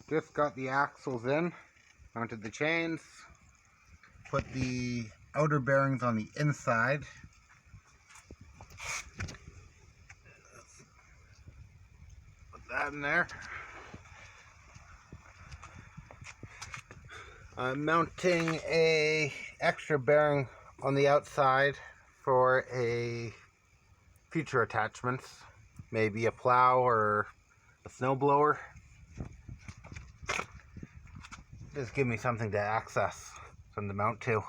Just got the axles in, mounted the chains, put the outer bearings on the inside. Put that in there. I'm mounting a extra bearing on the outside for a future attachments, maybe a plow or a snow blower. Just give me something to access, something to mount to.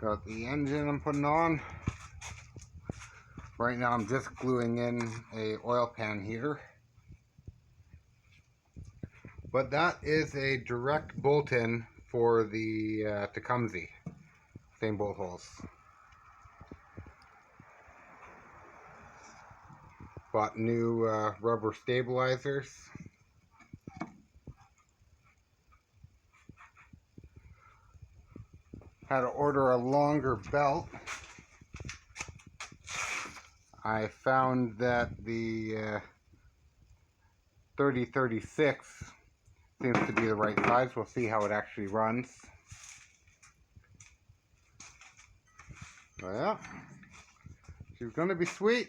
Got the engine I'm putting on. Right now I'm just gluing in a oil pan heater. But that is a direct bolt-in for the Tecumseh. Same bolt holes. Bought new rubber stabilizers. Had to order a longer belt. I found that the 30-36 seems to be the right size. We'll see how it actually runs. Well, she's going to be sweet.